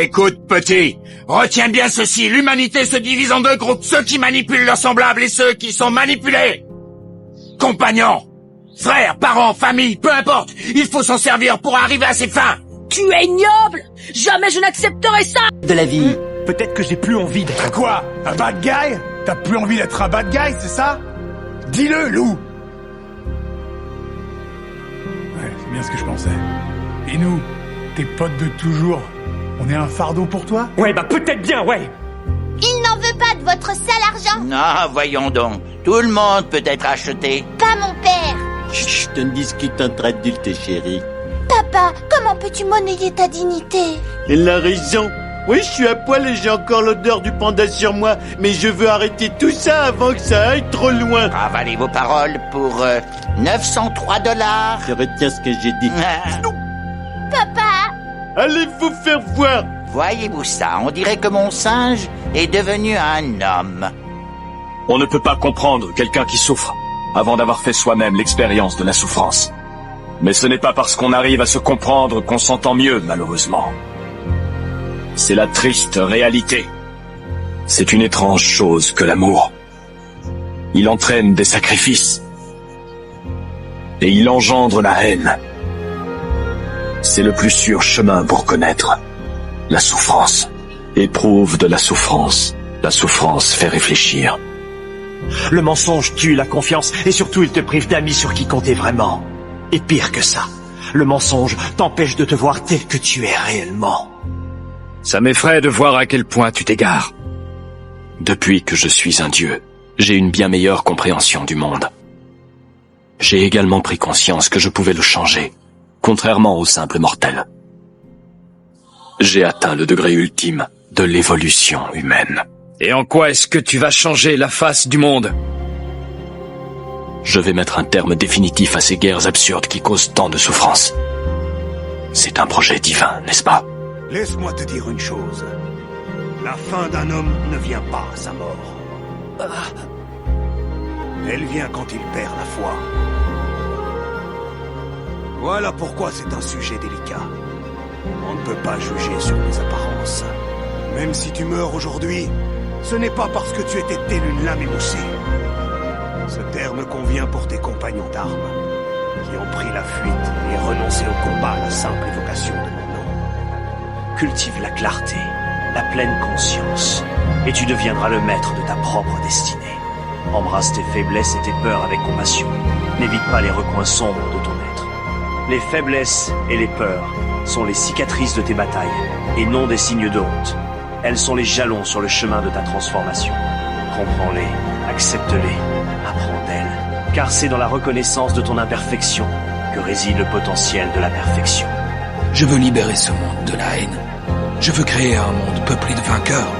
Écoute, petit, retiens bien ceci, l'humanité se divise en deux groupes, ceux qui manipulent leurs semblables et ceux qui sont manipulés. Compagnons, frères, parents, famille, peu importe, il faut s'en servir pour arriver à ses fins. Tu es ignoble! Jamais je n'accepterai ça! De la vie. Peut-être que j'ai plus envie d'être... Quoi? Un bad guy? T'as plus envie d'être un bad guy, c'est ça? Dis-le, Lou! Ouais, c'est bien ce que je pensais. Et nous, tes potes de toujours, on est un fardeau pour toi? Ouais, bah peut-être bien, ouais. Il n'en veut pas de votre sale argent. Ah, voyons donc. Tout le monde peut être acheté. Pas mon père. Chut, on discute entre adultes, chérie. Papa, comment peux-tu monnayer ta dignité? Elle a raison. Oui, je suis à poil et j'ai encore l'odeur du panda sur moi, mais je veux arrêter tout ça avant que ça aille trop loin. Avalez vos paroles pour 903 $. Je retiens ce que j'ai dit. Papa! Allez vous faire voir. Voyez-vous ça, on dirait que mon singe est devenu un homme. On ne peut pas comprendre quelqu'un qui souffre avant d'avoir fait soi-même l'expérience de la souffrance. Mais ce n'est pas parce qu'on arrive à se comprendre qu'on s'entend mieux, malheureusement. C'est la triste réalité. C'est une étrange chose que l'amour. Il entraîne des sacrifices. Et il engendre la haine. C'est le plus sûr chemin pour connaître la souffrance. Éprouve de la souffrance. La souffrance fait réfléchir. Le mensonge tue la confiance et surtout il te prive d'amis sur qui compter vraiment. Et pire que ça, le mensonge t'empêche de te voir tel que tu es réellement. Ça m'effraie de voir à quel point tu t'égares. Depuis que je suis un dieu, j'ai une bien meilleure compréhension du monde. J'ai également pris conscience que je pouvais le changer, contrairement aux simples mortels. J'ai atteint le degré ultime de l'évolution humaine. Et en quoi est-ce que tu vas changer la face du monde? Je vais mettre un terme définitif à ces guerres absurdes qui causent tant de souffrance. C'est un projet divin, n'est-ce pas? Laisse-moi te dire une chose. La fin d'un homme ne vient pas à sa mort. Elle vient quand il perd la foi. Voilà pourquoi c'est un sujet délicat. On ne peut pas juger sur les apparences. Même si tu meurs aujourd'hui, ce n'est pas parce que tu étais tel une lame émoussée. Ce terme convient pour tes compagnons d'armes, qui ont pris la fuite et renoncé au combat à la simple évocation de mon nom. Cultive la clarté, la pleine conscience, et tu deviendras le maître de ta propre destinée. Embrasse tes faiblesses et tes peurs avec compassion. N'évite pas les recoins sombres de ton être. Les faiblesses et les peurs sont les cicatrices de tes batailles, et non des signes de honte. Elles sont les jalons sur le chemin de ta transformation. Comprends-les, accepte-les, apprends d'elles, car c'est dans la reconnaissance de ton imperfection que réside le potentiel de la perfection. Je veux libérer ce monde de la haine. Je veux créer un monde peuplé de vainqueurs.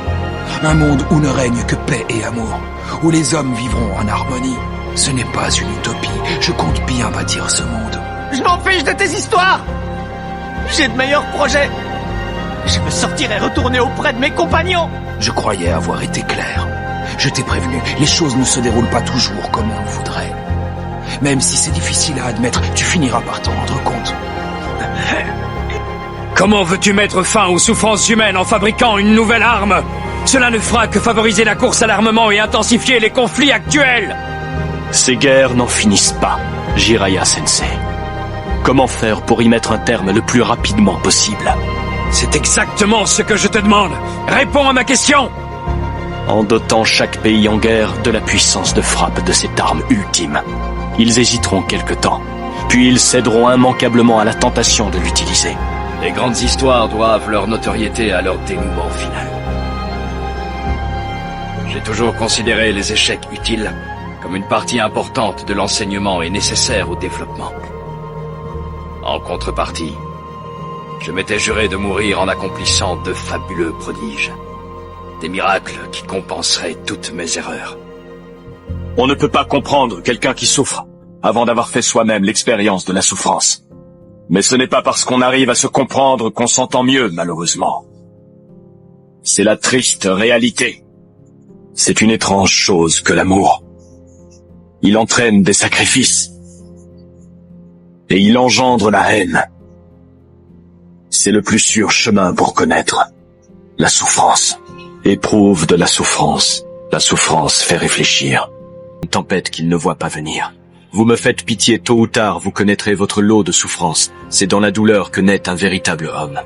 Un monde où ne règne que paix et amour, où les hommes vivront en harmonie. Ce n'est pas une utopie, je compte bien bâtir ce monde. Je m'en fiche de tes histoires! J'ai de meilleurs projets! Je veux sortir et retourner auprès de mes compagnons! Je croyais avoir été clair. Je t'ai prévenu, les choses ne se déroulent pas toujours comme on le voudrait. Même si c'est difficile à admettre, tu finiras par t'en rendre compte. Comment veux-tu mettre fin aux souffrances humaines en fabriquant une nouvelle arme? Cela ne fera que favoriser la course à l'armement et intensifier les conflits actuels. Ces guerres n'en finissent pas, Jiraiya Sensei. Comment faire pour y mettre un terme le plus rapidement possible? C'est exactement ce que je te demande. Réponds à ma question. En dotant chaque pays en guerre de la puissance de frappe de cette arme ultime. Ils hésiteront quelque temps, puis ils céderont immanquablement à la tentation de l'utiliser. Les grandes histoires doivent leur notoriété à leur dénouement final. J'ai toujours considéré les échecs utiles comme une partie importante de l'enseignement et nécessaire au développement. En contrepartie, je m'étais juré de mourir en accomplissant de fabuleux prodiges. Des miracles qui compenseraient toutes mes erreurs. On ne peut pas comprendre quelqu'un qui souffre avant d'avoir fait soi-même l'expérience de la souffrance. Mais ce n'est pas parce qu'on arrive à se comprendre qu'on s'entend mieux, malheureusement. C'est la triste réalité. C'est une étrange chose que l'amour. Il entraîne des sacrifices. Et il engendre la haine. C'est le plus sûr chemin pour connaître La souffrance. Éprouve de la souffrance. La souffrance fait réfléchir. Une tempête qu'il ne voit pas venir. Vous me faites pitié, tôt ou tard, vous connaîtrez votre lot de souffrance. C'est dans la douleur que naît un véritable homme.